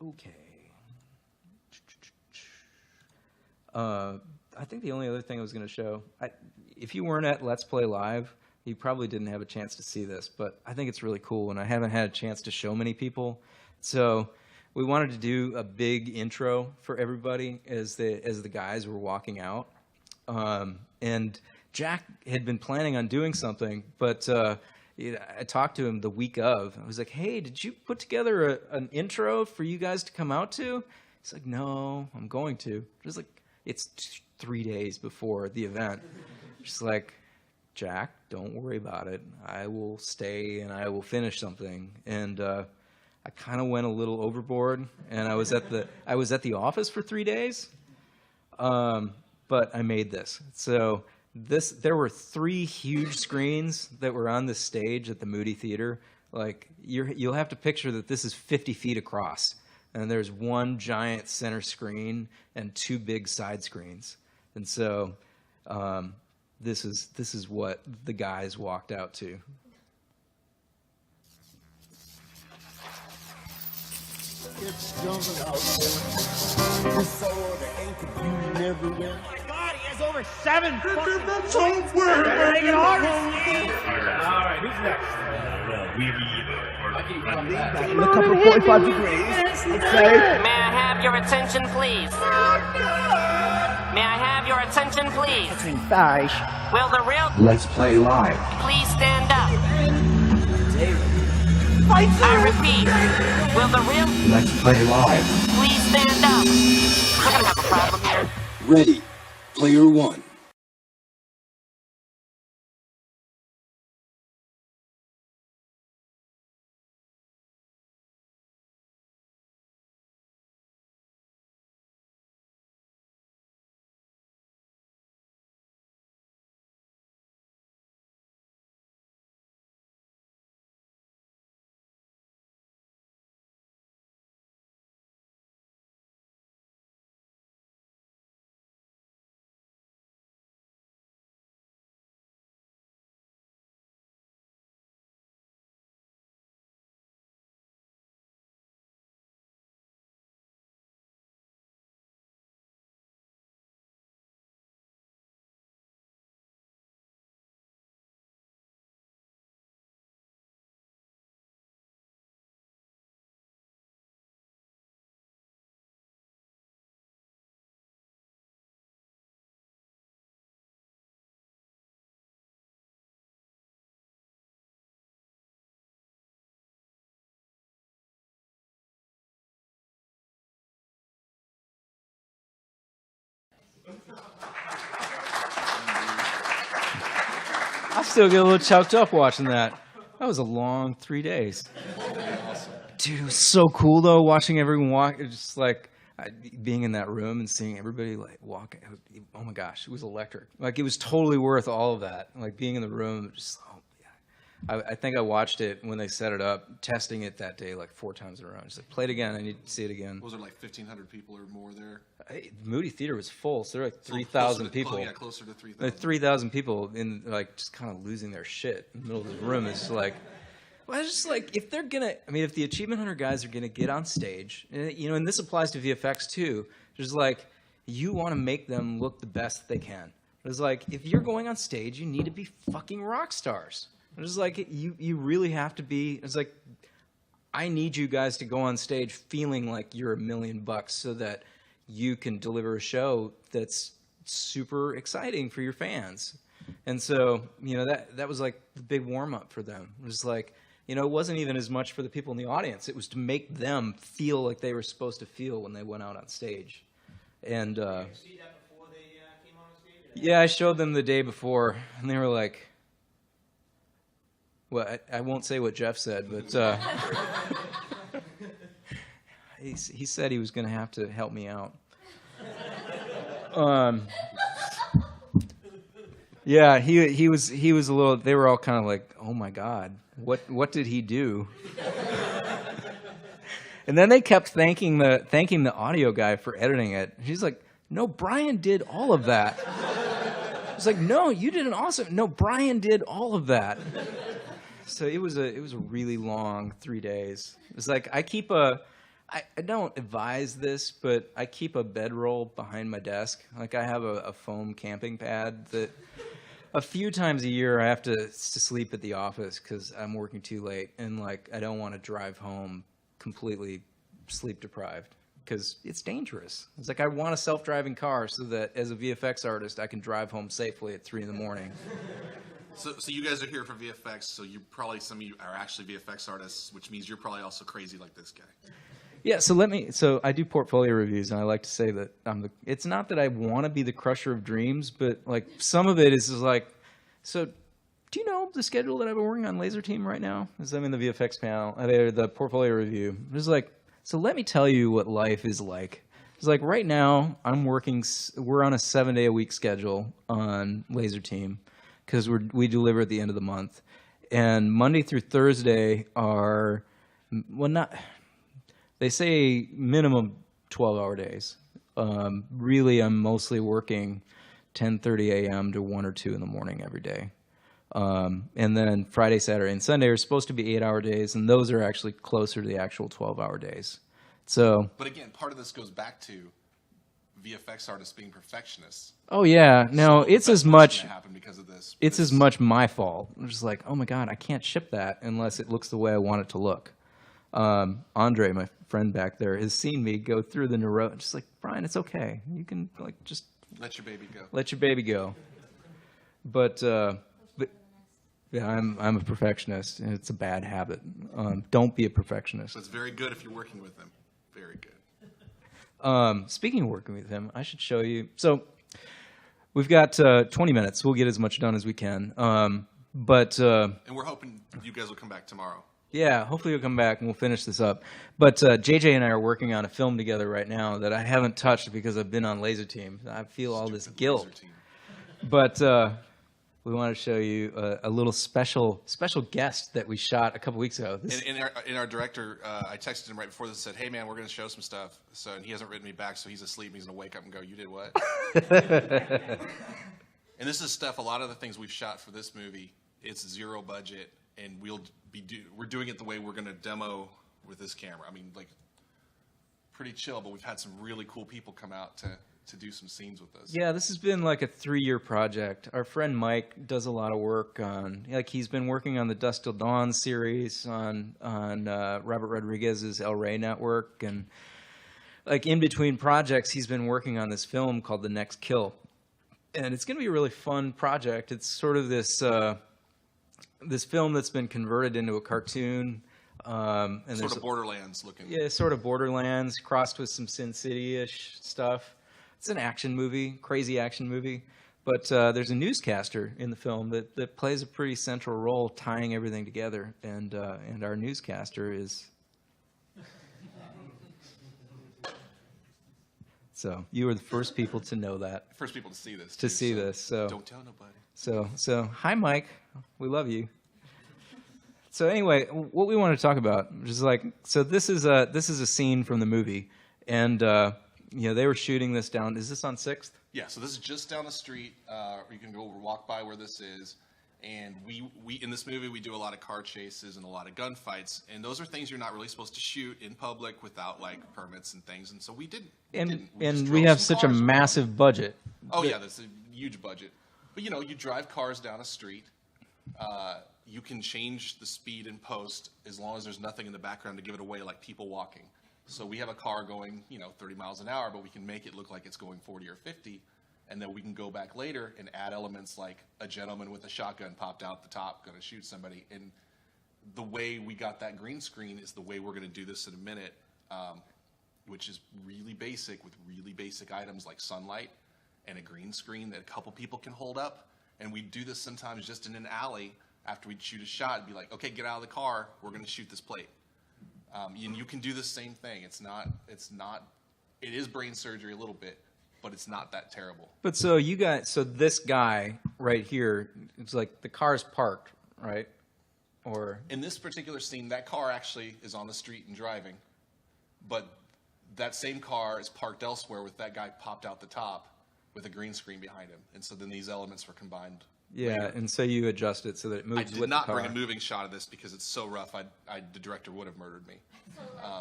Okay. I think the only other thing I was going to show, if you weren't at Let's Play Live, you probably didn't have a chance to see this, but I think it's really cool, and I haven't had a chance to show many people. So we wanted to do a big intro for everybody as the guys were walking out. And Jack had been planning on doing something, but I talked to him the week of. I was like, hey, did you put together an intro for you guys to come out to? He's like, no, I'm going to. I was like, it's 3 days before the event. Just like, Jack, don't worry about it. I will stay and I will finish something. And I kind of went a little overboard, and I was at the office for 3 days, but I made this. So there were 3 huge screens that were on the stage at the Moody Theater. Like you'll have to picture that this is 50 feet across, and there's 1 giant center screen and 2 big side screens. And so this is what the guys walked out to. It's jumping out there. Disorder and confusion everywhere. Oh my God, he has over 7 fucking... Make it hard to see. All right, who's next? In a couple of 45 degrees. Okay. May I have your attention, please? May I have your attention, please? Will the real... Let's Play Live. Please stand up. I repeat, will the real... Let's Play Live. Please stand up. We're gonna have a problem here. Ready. Player 1. I still get a little choked up watching that. That was a long 3 days. Dude, it was so cool though, watching everyone walk. It was just like being in that room and seeing everybody like walking. Oh my gosh, it was electric. Like it was totally worth all of that. Like being in the room, just I think I watched it when they set it up, testing it that day like 4 times in a row. Just like, play it again. I need to see it again. Was there like 1,500 people or more there? Moody Theater was full, so there were like 3,000 people. Yeah, closer to 3,000. 3,000 people in like just kind of losing their shit in the middle of the room. It's like, well, it's just like if they're gonna. I mean, if the Achievement Hunter guys are gonna get on stage, and this applies to VFX too. Just like you want to make them look the best they can. It's like if you're going on stage, you need to be fucking rock stars. It's like you really have to be. It's like I need you guys to go on stage feeling like you're $1 million so that you can deliver a show that's super exciting for your fans. And so that was like the big warm up for them. It was like it wasn't even as much for the people in the audience. It was to make them feel like they were supposed to feel when they went out on stage. And Did you see that before they came on stage? yeah, I showed them the day before, and they were like. Well, I won't say what Jeff said, but he said he was going to have to help me out. Yeah, he was a little. They were all kind of like, "Oh my God, what did he do?" And then they kept thanking the audio guy for editing it. He's like, "No, Brian did all of that." It's like, "No, you did an awesome. No, Brian did all of that." So it was a really long 3 days. It's like I don't advise this, but I keep a bedroll behind my desk. Like I have a foam camping pad that a few times a year I have to sleep at the office because I'm working too late, and like I don't want to drive home completely sleep deprived because it's dangerous. It's like I want a self-driving car so that as a VFX artist I can drive home safely at 3 a.m. So you guys are here for VFX, so some of you are actually VFX artists, which means you're probably also crazy like this guy. Yeah, so I do portfolio reviews, and I like to say that it's not that I want to be the crusher of dreams, but like some of it is like, so do you know the schedule that I've been working on Laser Team right now? As I'm in the VFX panel, the portfolio review. It's like, so let me tell you what life is like. It's like right now we're on a 7-day-a-week schedule on Laser Team. Because we deliver at the end of the month, and Monday through Thursday are, they say minimum 12-hour days. Really, I'm mostly working 10:30 a.m. to 1 or 2 in the morning every day, and then Friday, Saturday, and Sunday are supposed to be 8-hour days, and those are actually closer to the actual 12-hour days. So, but again, part of this goes back to VFX artists being perfectionists. Oh yeah, no, it's as much. Because of this, it's as much my fault. I'm just like, oh my God, I can't ship that unless it looks the way I want it to look. Andre, my friend back there, has seen me go through the neuro. Just like, Brian, it's okay. You can like just let your baby go. Let your baby go. But yeah, I'm a perfectionist, and it's a bad habit. Don't be a perfectionist. So it's very good if you're working with them. Very good. Speaking of working with him, I should show you. So we've got 20 minutes. We'll get as much done as we can. And we're hoping you guys will come back tomorrow. Yeah, hopefully you'll come back and we'll finish this up. But JJ and I are working on a film together right now that I haven't touched because I've been on Laser Team. I feel all this guilt. But we want to show you a little special guest that we shot a couple weeks ago. In our director, I texted him right before this and said, "Hey man, we're going to show some stuff." So and he hasn't written me back, so he's asleep. He's going to wake up and go, "You did what?" And this is stuff. A lot of the things we've shot for this movie, it's 0 budget, and we're doing it the way we're going to demo with this camera. I mean, like pretty chill, but we've had some really cool people come out to do some scenes with us. Yeah, this has been like a 3-year project. Our friend Mike does a lot of work on, like he's been working on the Dusk Till Dawn series on Robert Rodriguez's El Rey network, and like in between projects, he's been working on this film called The Next Kill, and it's going to be a really fun project. It's sort of this this film that's been converted into a cartoon. And sort of Borderlands looking. Yeah, sort of Borderlands crossed with some Sin City-ish stuff. It's an action movie, crazy action movie. But there's a newscaster in the film that plays a pretty central role tying everything together, and our newscaster is. So you were the first people to know that. First people to see this. To see this. So don't tell nobody. So hi, Mike. We love you. So anyway, what we want to talk about is so this is a scene from the movie, and they were shooting this down. Is this on 6th? Yeah. So this is just down the street. You can go walk by where this is. And we in this movie, we do a lot of car chases and a lot of gunfights. And those are things you're not really supposed to shoot in public without, permits and things. And so we didn't. And we have such a massive budget. Oh, yeah, that's a huge budget. But, you drive cars down a street. You can change the speed in post as long as there's nothing in the background to give it away, like people walking. So we have a car going, 30 miles an hour, but we can make it look like it's going 40 or 50. And then we can go back later and add elements like a gentleman with a shotgun popped out the top, going to shoot somebody. And the way we got that green screen is the way we're going to do this in a minute, which is really basic with really basic items like sunlight and a green screen that a couple people can hold up. And we do this sometimes just in an alley after we'd shoot a shot and be like, okay, get out of the car. We're going to shoot this plate. And you can do the same thing. It is brain surgery a little bit, but it's not that terrible. But so this guy right here, it's like the car's parked, right? Or in this particular scene, that car actually is on the street and driving, but that same car is parked elsewhere with that guy popped out the top with a green screen behind him. And so then these elements were combined. Yeah, later. And so you adjust it so that it moves with the car. I did not bring a moving shot of this because it's so rough, the director would have murdered me. So the guy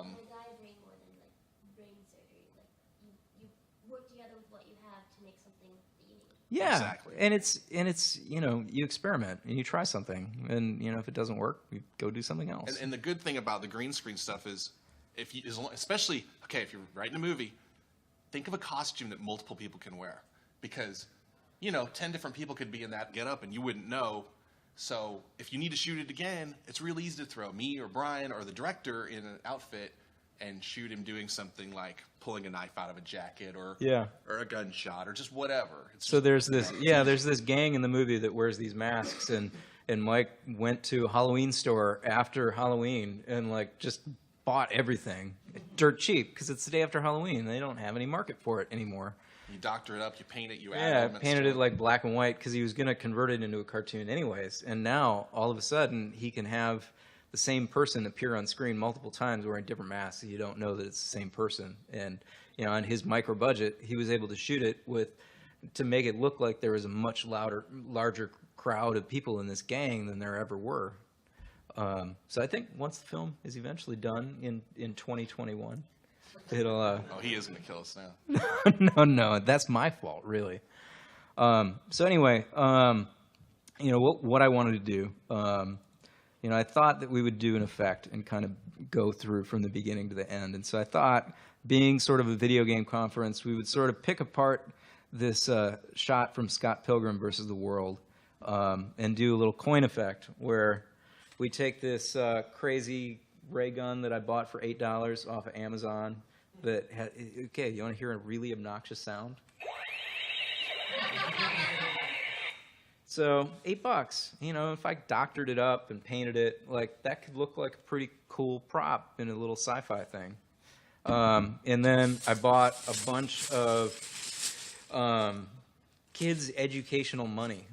brain more than brain surgery. You work together with what you have to make something that you need. Yeah, exactly. And it's you experiment and you try something, and if it doesn't work, you go do something else. And the good thing about the green screen stuff is, if you're writing a movie, think of a costume that multiple people can wear, because 10 different people could be in that getup and you wouldn't know. So if you need to shoot it again, it's real easy to throw me or Brian or the director in an outfit and shoot him doing something like pulling a knife out of a jacket or a gunshot or just whatever. There's this gang in the movie that wears these masks, and Mike went to a Halloween store after Halloween and just bought everything dirt cheap because it's the day after Halloween. They don't have any market for it anymore. You doctor it up, you paint it, you add elements. Yeah, painted it black and white because he was going to convert it into a cartoon anyways. And now, all of a sudden, he can have the same person appear on screen multiple times wearing different masks. You don't know that it's the same person. And, on his micro budget, he was able to shoot it to make it look like there was a much larger crowd of people in this gang than there ever were. So I think once the film is eventually done in 2021, it'll. He is going to kill us now. No, that's my fault, really. So anyway, what I wanted to do, I thought that we would do an effect and kind of go through from the beginning to the end. And so I thought, being sort of a video game conference, we would sort of pick apart this shot from Scott Pilgrim versus the World and do a little coin effect where we take this crazy ray gun that I bought for $8 off of Amazon. You want to hear a really obnoxious sound? So $8, if I doctored it up and painted it, that could look like a pretty cool prop in a little sci-fi thing. And then I bought a bunch of kids' educational money.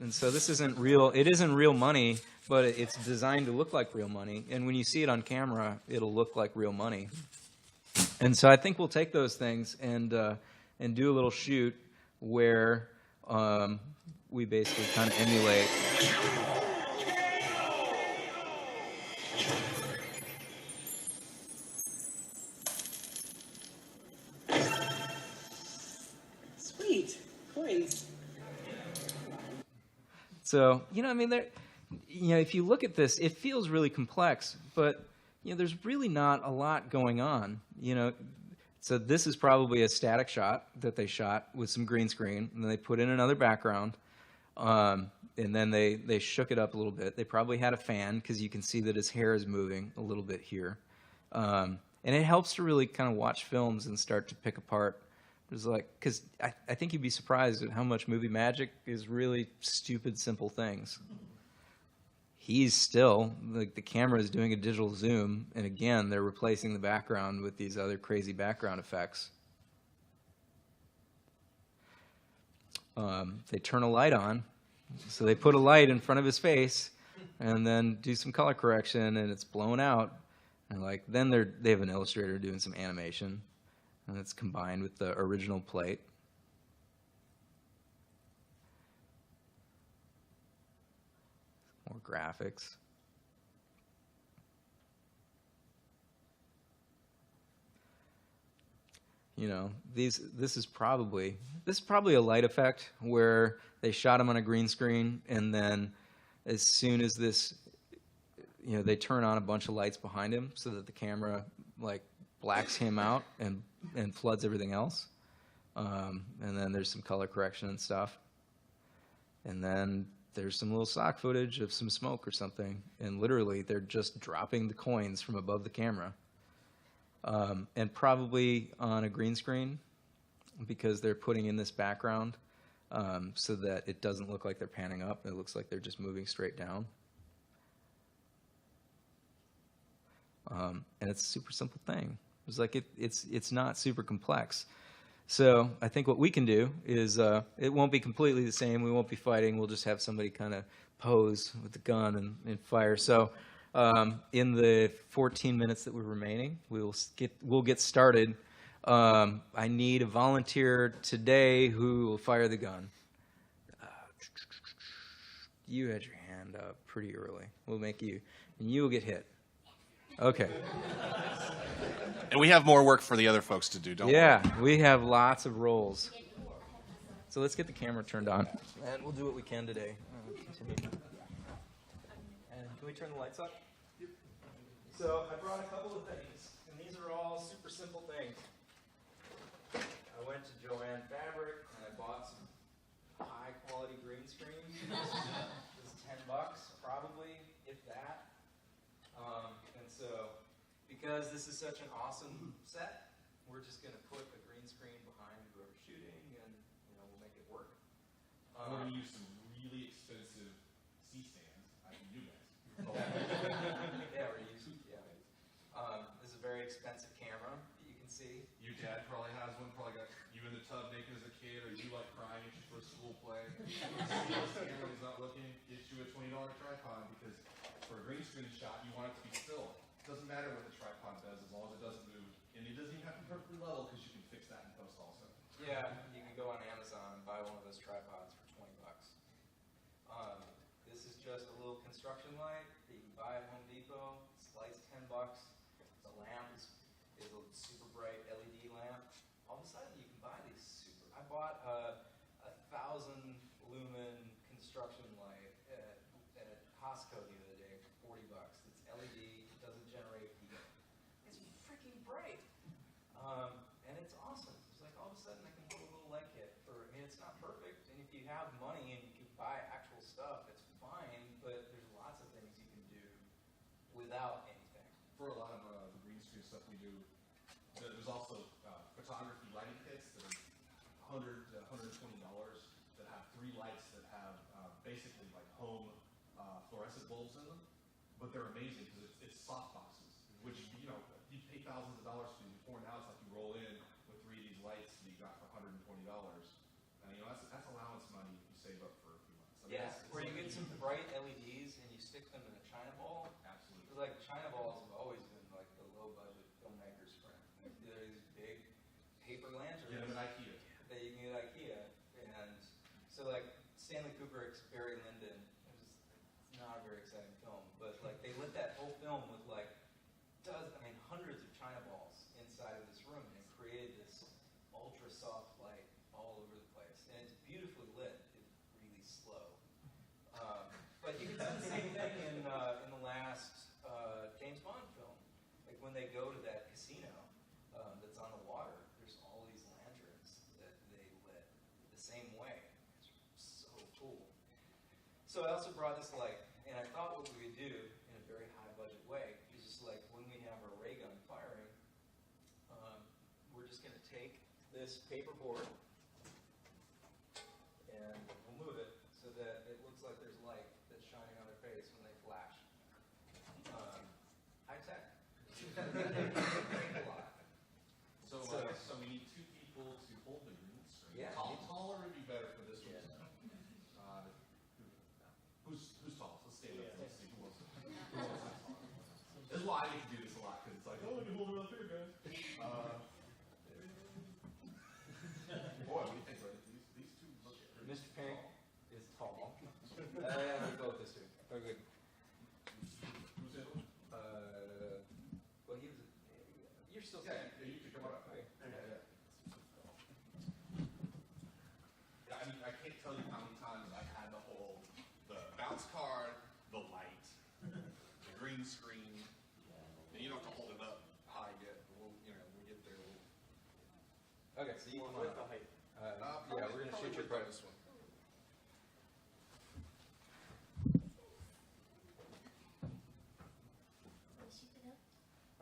And so this isn't real. It isn't real money, but it's designed to look like real money. And when you see it on camera, it'll look like real money. And so I think we'll take those things and do a little shoot where we basically kind of emulate. Sweet, please. So if you look at this, it feels really complex, but there's really not a lot going on. So this is probably a static shot that they shot with some green screen, and then they put in another background, and then they shook it up a little bit. They probably had a fan because you can see that his hair is moving a little bit here, and it helps to really kind of watch films and start to pick apart There's like, because I think you'd be surprised at how much movie magic is really stupid, simple things. He's still, like, the camera is doing a digital zoom, and again, they're replacing the background with these other crazy background effects. They turn a light on, so they put a light in front of his face, and then do some color correction, and it's blown out. And like, then they have an illustrator doing some animation, and it's combined with the original plate. More graphics. You know, this is probably a light effect where they shot him on a green screen, and then as soon as this, you know, they turn on a bunch of lights behind him so that the camera like blacks him out and floods everything else. And then there's some color correction and stuff. And then there's some little stock footage of some smoke or something, and literally they're just dropping the coins from above the camera. And probably on a green screen, because they're putting in this background so that it doesn't look like they're panning up. It looks like they're just moving straight down. And it's a super simple thing. It's like it's not super complex. So I think what we can do is it won't be completely the same. We won't be fighting. We'll just have somebody kind of pose with the gun and fire. So in the 14 minutes that we're remaining, we'll get started. I need a volunteer today who will fire the gun. You had your hand up pretty early. We'll make you, and you will get hit. Okay. And we have more work for the other folks to do, don't we? Yeah, we have lots of roles. So let's get the camera turned on, and we'll do what we can today. Continue. And can we turn the lights up? So I brought a couple of things, and these are all super simple things. I went to Joann Fabric, and I bought some high-quality green screen. This is $10, probably, if that. And so, because this is such an awesome set, we're just going to put a green screen behind whoever's shooting, and we'll make it work. We're going to use some really expensive C-stands. I can do this. Yeah, we're using. Yeah. This is a very expensive camera that you can see. Your dad probably has one. Probably got you in the tub naked as a kid, or you like crying at your first school play. He's not looking. Gets you a $20 tripod because for a green screen shot, you want it to be still. It doesn't matter what the tripod does as long as it doesn't move, and it doesn't even have to be perfectly level because you can fix that in post also. Yeah, you can go on Amazon and buy one of those tripods for $20. This is just a little construction light that you can buy at Home Depot. This light's $10. The lamp is a super bright LED lamp. All of a sudden, you can buy these super. I bought a 1,000 lumen construction light at Costco the other day for $40. It's LED. It doesn't generate heat. It's freaking bright, and it's awesome. It's like all of a sudden I can put a little light kit for. I mean, it's not perfect, and if you have money and you can buy actual stuff, it's fine. But there's lots of things you can do without anything. For a lot of the green screen stuff we do, there's also photography lighting kits that are $100 to $120 that have 3 lights that have basically like home fluorescent bulbs in them, but they're amazing because it's soft boxes, which you pay thousands of dollars for before. Now it's like you roll in with 3 of these lights that you got for $120, and that's allowance money you save up for a few months. I mean, Yeah, where you get some bright LEDs and you stick them in a China ball. Absolutely. Like China balls have always been like the low budget filmmaker's friend. They're these big paper lanterns. Get them at IKEA. That you can get at IKEA, and so like Stanley Kubrick's Barry Lyndon. It's not a very exciting film, but like they lit that whole film with like hundreds of China balls inside of this room, and created this ultra soft light all over the place, and it's beautifully lit. It's really slow, but you can see the same thing in the last James Bond film. Like when they go to that casino that's on the water, there's all these lanterns that they lit the same way. It's so cool. So I also brought this light, and I thought what we would do in a very high budget way is just like when we have our ray gun firing, we're just going to take this paper board, and we'll move it so that it looks like there's light that's shining on their face when they flash. High tech. A lot. So we need two people to hold the green screen. Yeah. Taller would be better for this reason. Who's tall? Let's stand up. Let's see who wants to. This is why I get to do this a lot, because it's like, oh, I can hold it up here, guys. Boy, what do you think, right? These two look pretty Mr. Pink is tall. We'll go with this dude. Very good. Who's the other one? Well, he was. You're still Yeah, saying. you can come up. Okay. Yeah, I mean, I can't tell you how many times I've had to hold the bounce card, the light, the green screen, and you don't have to hold it up high yet. We'll get there. Okay, so you want the height? Yeah, we're gonna shoot your probably price. this one.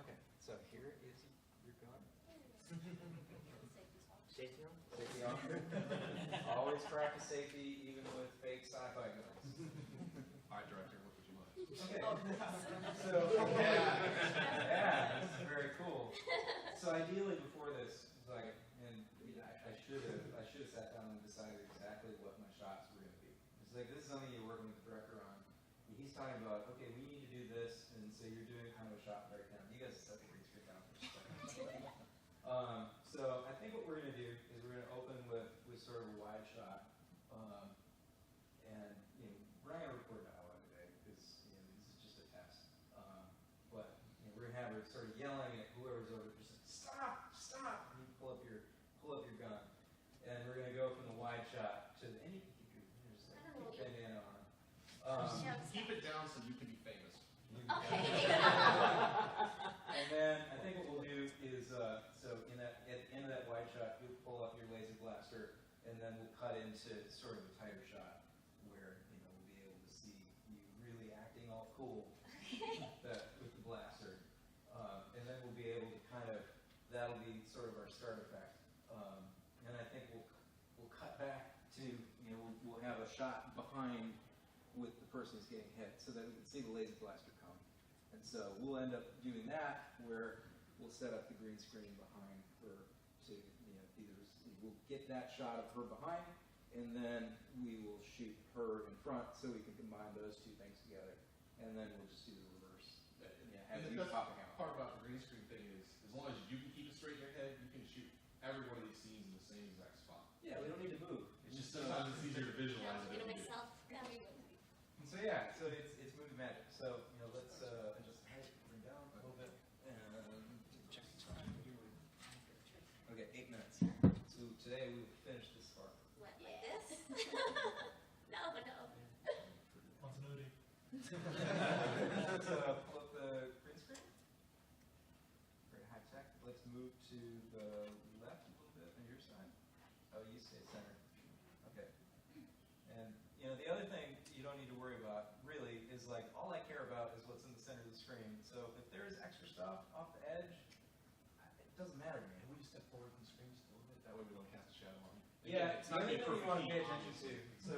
Okay, so here is your gun. Safety on. Safety on. Always practice safety, even with fake sci-fi guns. All right, director, what would you like? Okay. So yeah, this is very cool. So ideally, before this, like, and I should have sat down and decided exactly what my shots were going to be. It's like this is something you're working with the director on. He's talking about, okay, we need to do this, and so you're doing kind of a shot breakdown. You guys set the green screen down for a second. So I think what we're going to do is we're going to open with sort of a wide shot, and we're not going to record that one today because this is just a test. But we're going to have her sort of yelling at whoever's over, just like, stop! And you pull up your gun, and we're going to go from the wide shot to the and you can just like keep that in on. Keep it down so you can be famous. Okay. And then I think what we'll do is, so at the end of that wide shot, you'll pull up your laser blaster, and then we'll cut into sort of a tighter shot where we'll be able to see you really acting all cool with the blaster, and then we'll be able to that'll be sort of our start effect, and I think we'll cut back to we'll have a shot behind with the person who's getting hit, so that we can see the laser blaster come. And so we'll end up doing that where we'll set up the green screen behind her to either we'll get that shot of her behind, and then we will shoot her in front so we can combine those two things together, and then we'll just do the reverse. Have And you the best popping out. part about the green screen thing is, as long as you can keep it straight in your head, you can shoot every one of these scenes in the same exact spot. Yeah, we don't need to move. It's just sometimes it's easier to visualize it. Gonna myself. So yeah, so it's movie magic. So let's adjust the height, bring down a little bit, and check the time. Okay, 8 minutes. So today we will finish this far. What, like this? No. Continuity. Let's flip the green screen. Very high tech. Let's move to the left a little bit on your side. Oh, you stay center. Okay. And the other thing you don't need to worry about really is like all I care about is what's in the center of the screen. So if there's extra stuff off the edge, it doesn't matter to me. Can we just step forward from the screen just a little bit? That way we don't cast a shadow on you. Yeah, it's the not other a thing you want to pay perfect attention to. So,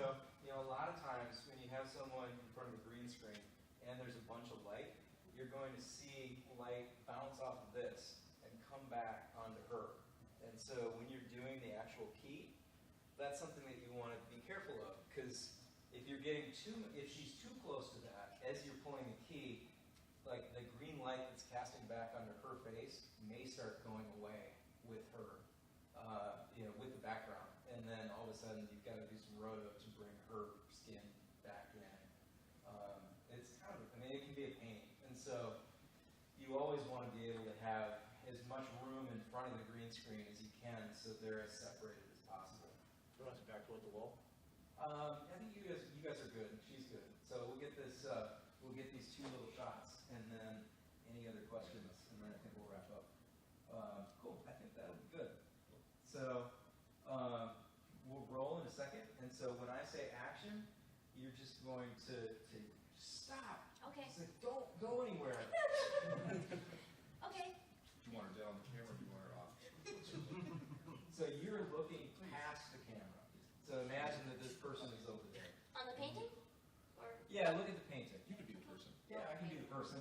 a lot of times when you have someone in front of a green screen and there's a bunch of light, you're going to see light bounce off of this and come back onto her. And so when you're doing the actual key, that's something that you want to be careful of, because if she's too close to that, as you're pulling the key, like the green light that's casting back onto her face may start going away with her, with the background, and then all of a sudden you've got to do some roto to bring her skin back in. It can be a pain, and so you always want to be able to have as much room in front of the green screen as you can, so they're as separated as possible. You want us back toward the wall? I think you guys are good. She's good. So we'll get this. We'll get these two little shots, and then any other questions, and then I think we'll wrap up. Cool. I think that'll be good. So we'll roll in a second, and so when I say action, you're just going to stop. Okay. Just like, don't go anywhere. Okay. Do you want her dead on the camera or do you want her off? So person.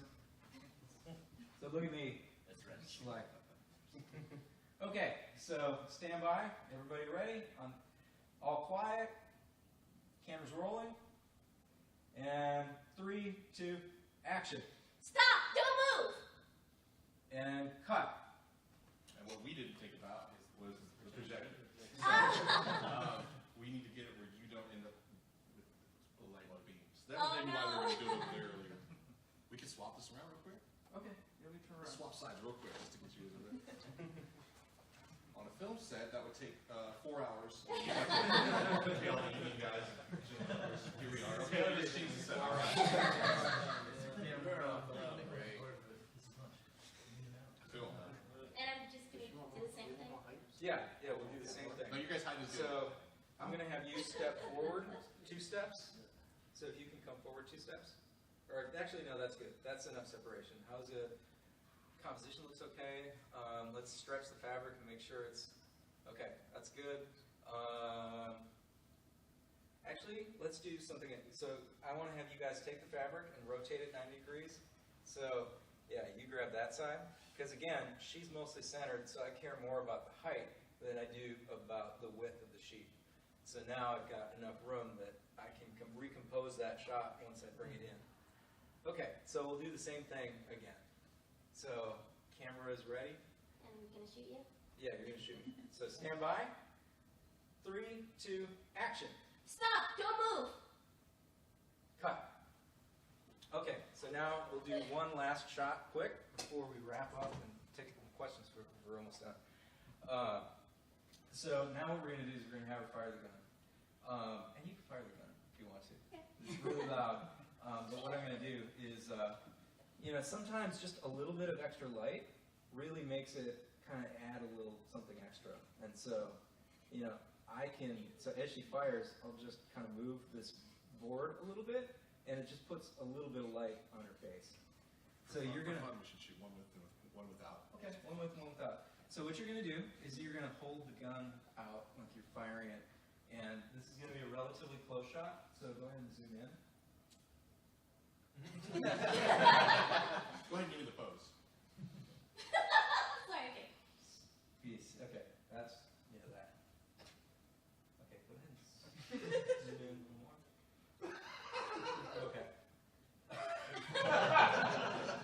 So look at me. That's right. Select. Okay, so stand by. Everybody ready? All quiet. Cameras rolling. And 3, 2, action. Stop! Don't move! And cut. And what we didn't think about was the projector. We need to get it where you don't end up with the light beams. That was maybe why we were doing it there earlier. We can swap this around real quick. Okay. Yeah, we turn around. Swap sides real quick just to get you over there. On a film set, that would take 4 hours. You guys. Here we are. Okay, let's change the set. All right. Film. And I'm just going to do the same thing? Yeah, we'll do the same thing. No, you guys hide this. So I'm going to have you step forward 2 steps. So if you can come forward 2 steps. Or actually, no, that's good. That's enough separation. How's it? Composition looks okay. Let's stretch the fabric and make sure it's okay. That's good. Actually, let's do something. So I want to have you guys take the fabric and rotate it 90 degrees. So yeah, you grab that side. Because again, she's mostly centered, so I care more about the height than I do about the width of the sheet. So now I've got enough room that I can recompose that shot once I bring it in. Okay, so we'll do the same thing again. So, camera is ready. And I'm going to shoot you? Yeah, you're going to shoot me. So stand by. 3, 2, action. Stop! Don't move! Cut. Okay, so now we'll do one last shot quick before we wrap up and take questions. We're almost done. So now what we're going to do is we're going to have her fire the gun. And you can fire the gun if you want to. It's really loud. But what I'm going to do is, sometimes just a little bit of extra light really makes it kind of add a little something extra. And so, so as she fires, I'll just kind of move this board a little bit, and it just puts a little bit of light on her face. So you're going to... We should shoot one with and one without. Okay, one with and one without. So what you're going to do is you're going to hold the gun out like you're firing it. And this is going to be a relatively close shot, so go ahead and zoom in. Go ahead and give me the pose. Sorry, okay. Peace. Okay, that's, that. Okay, go ahead and zoom in a little more. Okay.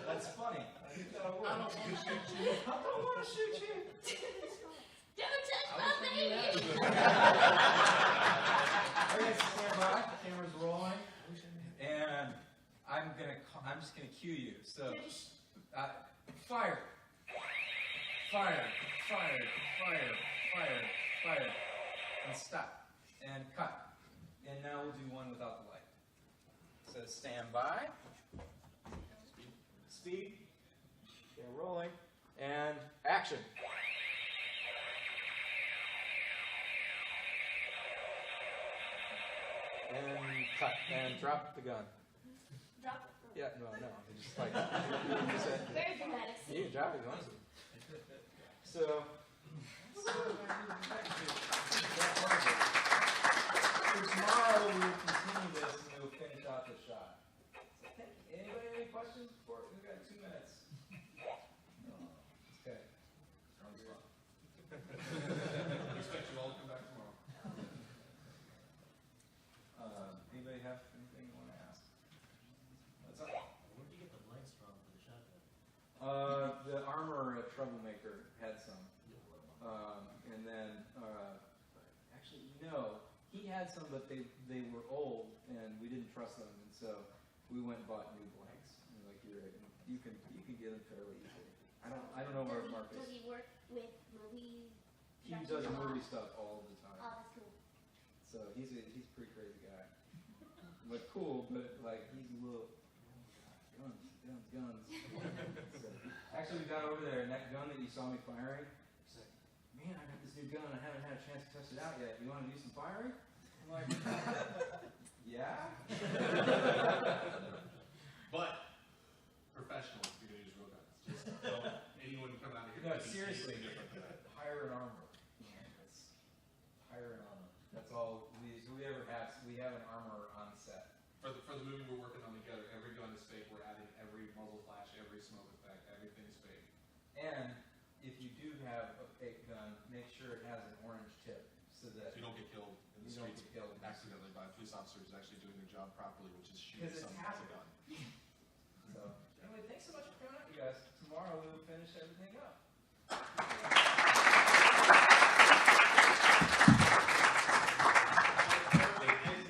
That's funny. I think that'll work. I don't want to shoot you. I don't want to shoot you. Don't touch my baby! Okay, so stand by. The camera's rolling. And I'm just gonna cue you. So, fire, fire, fire, fire, fire, fire, and stop, and cut. And now we'll do one without the light. So stand by. Speed. Okay, rolling, and action. And cut, and drop the gun. Drop it? Yeah, no, just like... Very dramatic. You can drop it if you want to. So tomorrow we will continue this and we'll finish out the shot. So, anybody have any questions before? We've got 2 minutes. No. Okay. We expect you all to come back tomorrow. Anybody have anything you want to ask? What's up? Where did you get the lights from for the shotgun? The armor at Troublemaker had some. And then, actually, no, he had some, but they were old, and we didn't trust them, and so we went and bought new blanks. And like you can get them fairly easily. I don't know where Mark is. Does he work with movies? He does movie stuff all the time. Oh, that's cool. So he's a pretty crazy guy. But cool, but like he's a little guns. So, actually, we got over there, and that gun that you saw me firing, he's like, man, I got this new gun. I haven't had a chance to test it out yet. You want to do some firing? I'm like, yeah. But professionals, you're going to use real guns. Just don't anyone come out here. No, seriously, hire an armor. Hire an armor. That's all we ever have. We have an armor on set. For the movie we're working on together, every gun is fake. We're adding every muzzle a gun, make sure it has an orange tip so that So you don't get killed in the you don't streets get killed accidentally by police officers actually doing their job properly, which is shooting because it's something with a gun. happened.